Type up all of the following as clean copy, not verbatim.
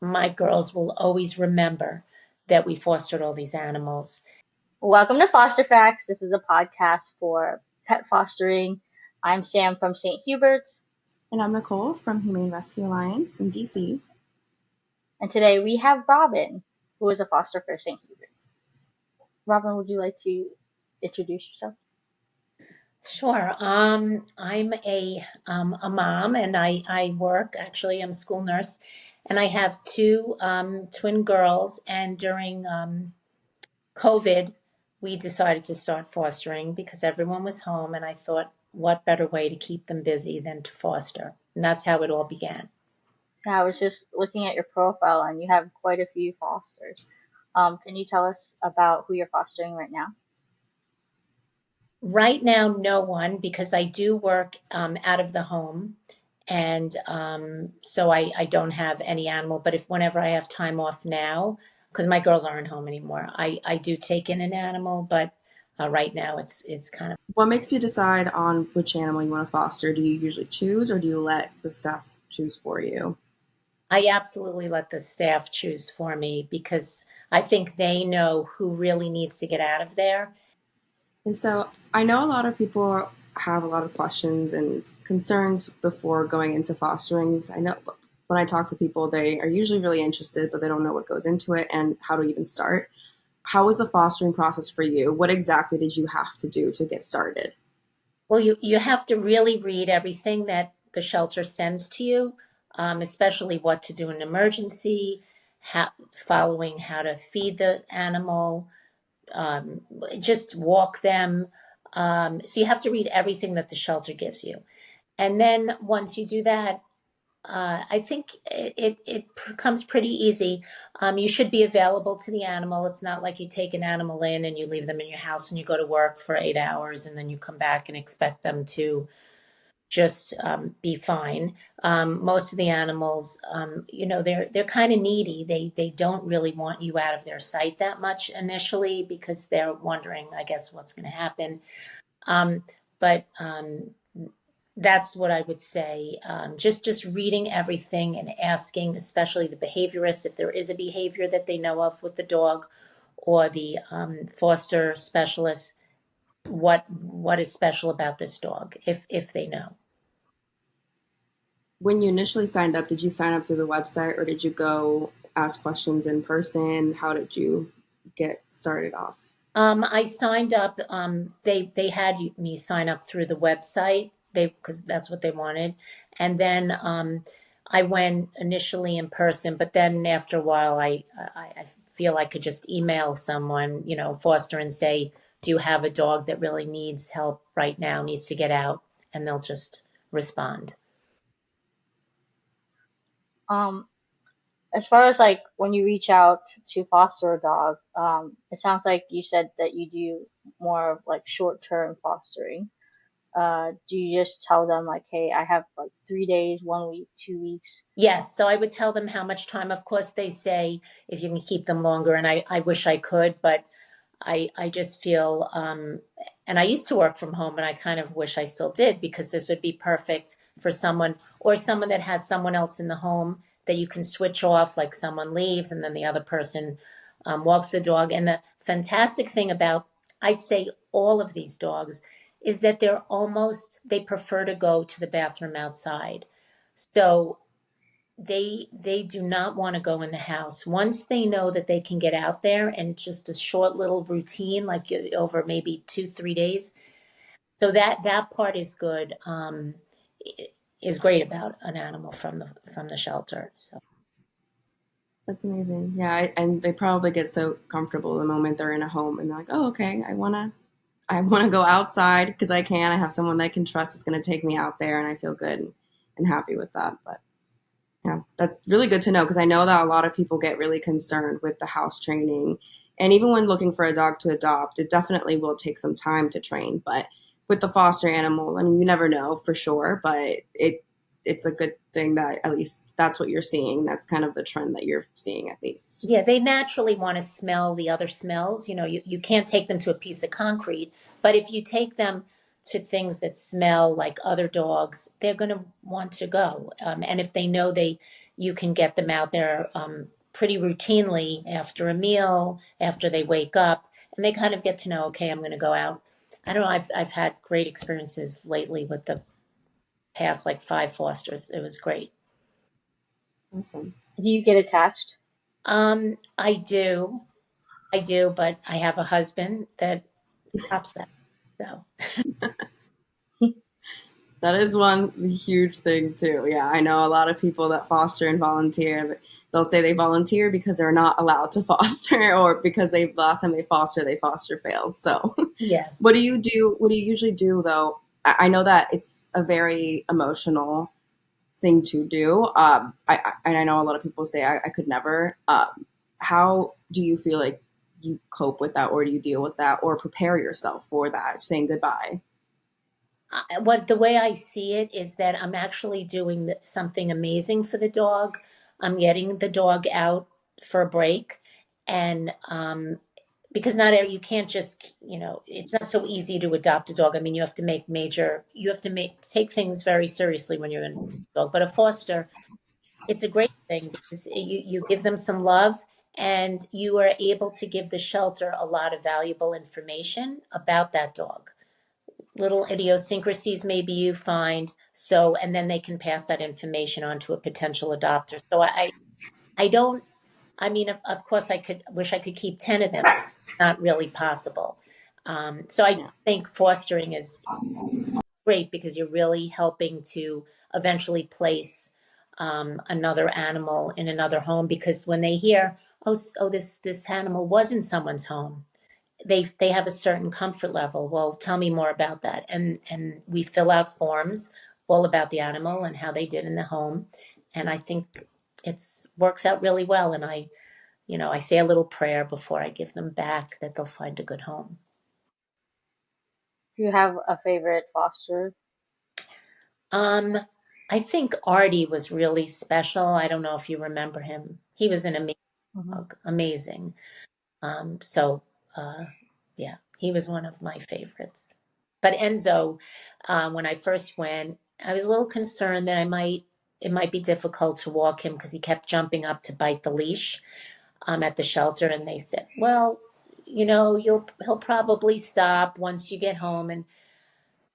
my girls will always remember that we fostered all these animals. Welcome to Foster Facts. This is a podcast for pet fostering. I'm Sam from St. Hubert's, And I'm Nicole from Humane Rescue Alliance in DC. and today we have Robin, who is a foster for St. Hubert's. Robin, would you like to introduce yourself? Sure. I'm a mom, and I work. Actually, I'm a school nurse, and I have two twin girls. And during COVID, we decided to start fostering because everyone was home, and I thought, what better way to keep them busy than to foster? And that's how it all began. Yeah, I was just looking at your profile, and you have quite a few fosters. Can you tell us about who you're fostering right now? Right now, no one, because I do work out of the home, and so I don't have any animal. But if whenever I have time off now, because my girls aren't home anymore, I do take in an animal. But right now, it's kind of. What makes you decide on which animal you want to foster? Do you usually choose or do you let the staff choose for you? I absolutely let the staff choose for me because I think they know who really needs to get out of there. And so I know a lot of people have a lot of questions and concerns before going into fosterings. I know when I talk to people, they are usually really interested, but they don't know what goes into it and how to even start. How was the fostering process for you? What exactly did you have to do to get started? Well, you have to really read everything that the shelter sends to you, especially what to do in an emergency, following how to feed the animal, um, just walk them. So you have to read everything that the shelter gives you. And then once you do that, I think it comes pretty easy. You should be available to the animal. It's not like you take an animal in and you leave them in your house and you go to work for 8 hours and then you come back and expect them to just be fine. Most of the animals, they're kind of needy. They don't really want you out of their sight that much initially because they're wondering, I guess, what's going to happen. Um, but that's what I would say. Just reading everything and asking, especially the behaviorists, if there is a behavior that they know of with the dog, or the foster specialist, what is special about this dog, if they know. When you initially signed up, did you sign up through the website or did you go ask questions in person? How did you get started off? I signed up. They had me sign up through the website. They because that's what they wanted, and then I went initially in person. But then after a while, I feel I could just email someone, foster, and say, "Do you have a dog that really needs help right now? Needs to get out?" And they'll just respond. Um, as far as like when you reach out to foster a dog, it sounds like you said that you do more of like short-term fostering. Do you just tell them like, hey, I have like 3 days, 1 week, 2 weeks? Yes, so I would tell them how much time. Of course, they say if you can keep them longer, and I wish I could, but I just feel, and I used to work from home, and I kind of wish I still did because this would be perfect for someone or someone that has someone else in the home that you can switch off, like someone leaves and then the other person walks the dog. And the fantastic thing about, I'd say, all of these dogs is that they prefer to go to the bathroom outside. So they do not want to go in the house once they know that they can get out there and just a short little routine like over maybe 2 3 days, so that part is good, is great about an animal from the shelter. So That's amazing. Yeah, and they probably get so comfortable the moment they're in a home and they're like, "Oh, okay, I wanna go outside because I can. I have someone that I can trust is going to take me out there, and I feel good and happy with that." But yeah, that's really good to know because I know that a lot of people get really concerned with the house training. And even when looking for a dog to adopt, it definitely will take some time to train. But with the foster animal, I mean, you never know for sure, but it's a good thing that at least that's what you're seeing. That's kind of the trend that you're seeing at least. yeah, they naturally want to smell the other smells. You can't take them to a piece of concrete, but if you take them to things that smell like other dogs, they're going to want to go. And if they know they you can get them out there pretty routinely after a meal, after they wake up, and they kind of get to know, okay, I'm going to go out. I don't know. I've had great experiences lately with the past like 5 fosters. It was great. Awesome. Do you get attached? I do, but I have a husband that stops that. So That is one huge thing too. Yeah, I know a lot of people that foster and volunteer. They'll say they volunteer because they're not allowed to foster, or because they last time they foster failed. So, yes. what do you do? What do you usually do though? I know that it's a very emotional thing to do. And I know a lot of people say I could never. How do you feel like you cope with that, or do you deal with that, or prepare yourself for that, saying goodbye? What the way I see it is that I'm actually doing something amazing for the dog. I'm getting the dog out for a break, and because not you can't just it's not so easy to adopt a dog. I mean, you have to make take things very seriously when you're going to adopt a dog. But a foster, it's a great thing because you give them some love. And you are able to give the shelter a lot of valuable information about that dog, little idiosyncrasies maybe you find, so and then they can pass that information on to a potential adopter. So I don't, I mean, of course I could wish I could keep 10 of them. Not really possible. So I Yeah. think fostering is great because you're really helping to eventually place another animal in another home, because when they hear, oh, this animal was in someone's home, they have a certain comfort level. Well, tell me more about that. And we fill out forms all about the animal and how they did in the home. And I think it's works out really well. And I say a little prayer before I give them back that they'll find a good home. Do you have a favorite foster? Um, I think Artie was really special. I don't know if you remember him. He was an amazing Hmm. dog, amazing. So uh, yeah, he was one of my favorites. But Enzo, when I first went, I was a little concerned that it might be difficult to walk him because he kept jumping up to bite the leash at the shelter, and they said, well, he'll probably stop once you get home. And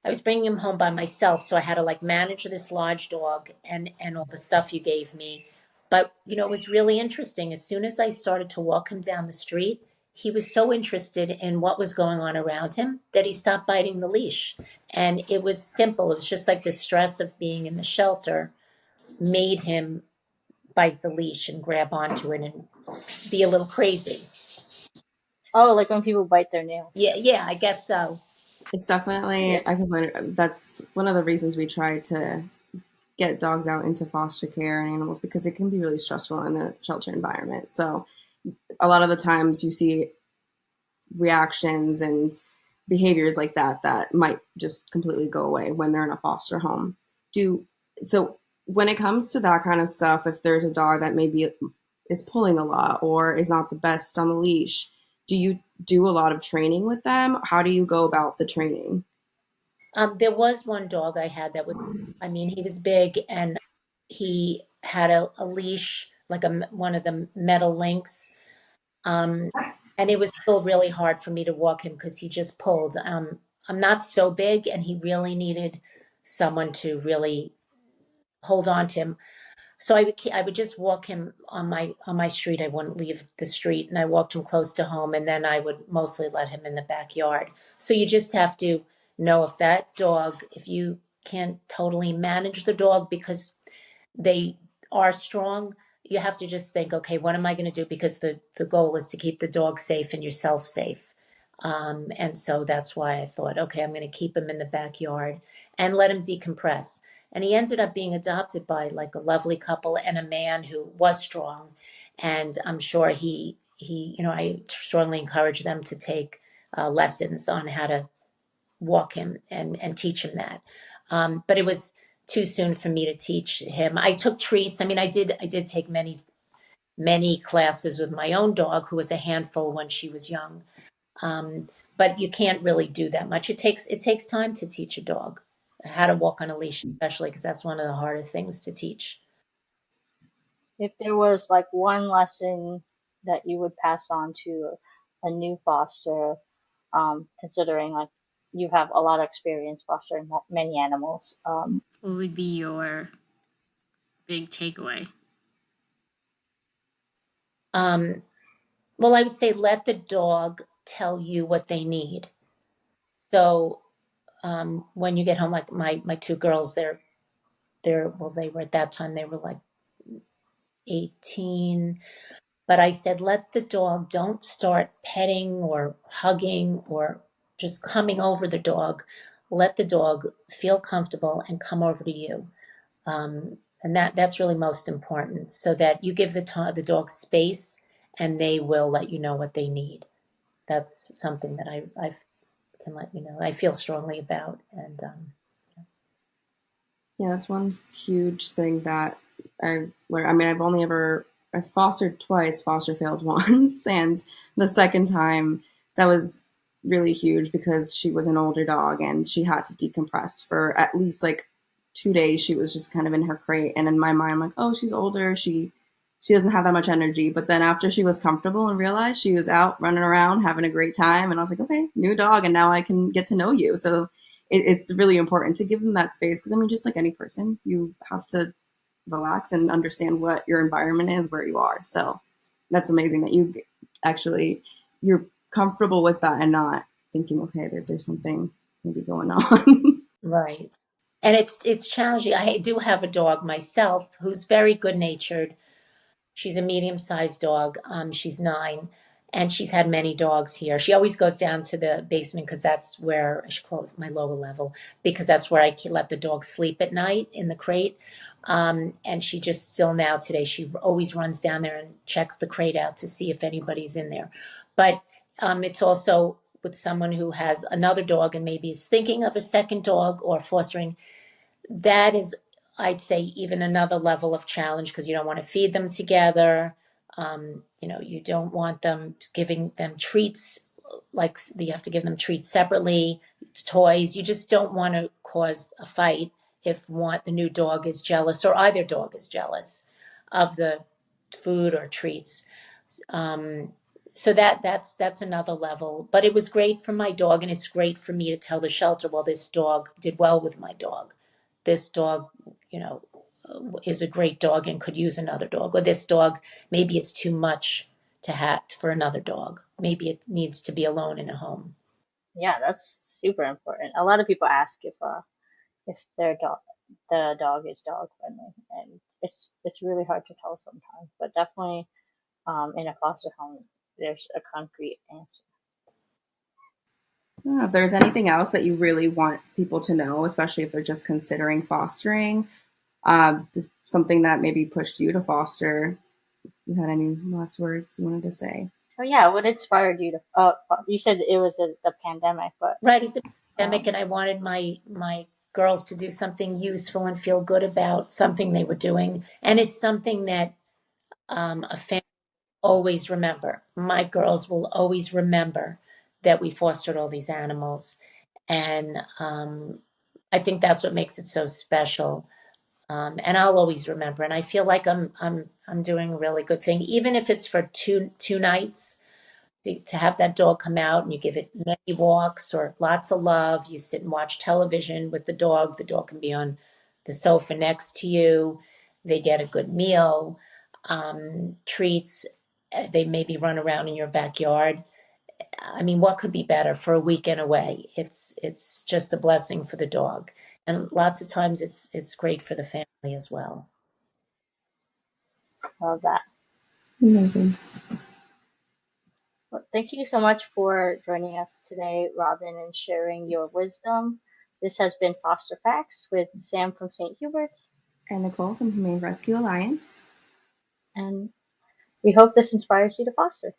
I was bringing him home by myself, so I had to like manage this large dog and all the stuff you gave me. But it was really interesting. As soon as I started to walk him down the street, he was so interested in what was going on around him that he stopped biting the leash. And it was simple. It was just like the stress of being in the shelter made him bite the leash and grab onto it and be a little crazy. Oh, like when people bite their nails. Yeah, yeah, I guess so. It's Yeah. definitely, I can find that's one of the reasons we try to get dogs out into foster care and animals, because it can be really stressful in the shelter environment. So a lot of the times you see reactions and behaviors like that that might just completely go away when they're in a foster home. Do so when it comes to that kind of stuff, if there's a dog that maybe is pulling a lot or is not the best on the leash, do you do a lot of training with them? How do you go about the training? There was one dog I had that was, I mean, he was big and he had a leash, like one of the metal links. Um, and it was still really hard for me to walk him because he just pulled. I'm not so big and he really needed someone to really hold on to him. So I would just walk him on my street. I wouldn't leave the street, and I walked him close to home, and then I would mostly let him in the backyard. So you just have to know if that dog, if you can't totally manage the dog because they are strong, you have to just think, okay, what am I going to do? Because the goal is to keep the dog safe and yourself safe. And so that's why I thought, okay, I'm going to keep him in the backyard and let him decompress. And he ended up being adopted by like a lovely couple and a man who was strong. And I'm sure I strongly encourage them to take lessons on how to walk him and teach him that. But it was too soon for me to teach him. I took treats. I mean, I did take many classes with my own dog, who was a handful when she was young. But you can't really do that much. It takes time to teach a dog how to walk on a leash, especially because that's one of the harder things to teach. If there was like one lesson that you would pass on to a new foster, considering like you have a lot of experience fostering many animals, What would be your big takeaway? Well, I would say let the dog tell you what they need. So when you get home, like my two girls, well, they were at that time they were like 18. But I said, let the dog, don't start petting or hugging or just coming over the dog. Let the dog feel comfortable and come over to you. And that's really most important, so that you give the dog space and they will let you know what they need. That's something that I can let you know. I feel strongly about. And Yeah, that's one huge thing that I learned. I mean, I fostered twice, foster failed once, and the second time that was really huge because she was an older dog and she had to decompress for at least like 2 days. She was just kind of in her crate, and in my mind, I'm like, oh, she's older. She doesn't have that much energy. But then after she was comfortable and realized she was out running around having a great time, and I was like, okay, new dog, and now I can get to know you. So it's really important to give them that space because I mean, just like any person, you have to relax and understand what your environment is, where you are. So that's amazing that actually you're comfortable with that and not thinking, okay, there's something maybe going on. right. And it's challenging. I do have a dog myself who's very good natured. She's a medium-sized dog. She's 9, and she's had many dogs here. She always goes down to the basement because that's where she calls my lower level, because that's where I can let the dog sleep at night in the crate. And she just still now today she always runs down there and checks the crate out to see if anybody's in there. But it's also with someone who has another dog and maybe is thinking of a second dog or fostering. That is, I'd say, even another level of challenge because you don't want to feed them together. You don't want them giving them treats, like you have to give them treats separately, toys. You just don't want to cause a fight if the new dog is jealous or either dog is jealous of the food or treats. Um, so that's another level. But it was great for my dog, and it's great for me to tell the shelter, well, this dog did well with my dog. This dog, you know, is a great dog and could use another dog. Or this dog maybe is too much to have for another dog. Maybe it needs to be alone in a home. yeah, that's super important. A lot of people ask if their dog the dog is dog friendly, and it's really hard to tell sometimes. But definitely, in a foster home, there's a concrete answer. I don't know if there's anything else that you really want people to know, especially if they're just considering fostering, something that maybe pushed you to foster. You had any last words you wanted to say? Oh yeah, what inspired you to? You said it was the pandemic, but Right, it was a pandemic, um, and I wanted my girls to do something useful and feel good about something they were doing, and it's something that a family always remember. My girls will always remember that we fostered all these animals, and I think that's what makes it so special. And I'll always remember. And I feel like I'm doing a really good thing, even if it's for two nights. To have that dog come out and you give it many walks or lots of love. You sit and watch television with the dog. The dog can be on the sofa next to you. They get a good meal, treats. They maybe run around in your backyard. I mean, what could be better for a weekend away? It's just a blessing for the dog, and lots of times it's great for the family as well. love that. Amazing. Well, thank you so much for joining us today, Robin, and sharing your wisdom. This has been Foster Facts with Sam from St. Hubert's, And Nicole from Humane Rescue Alliance. and we hope this inspires you to foster.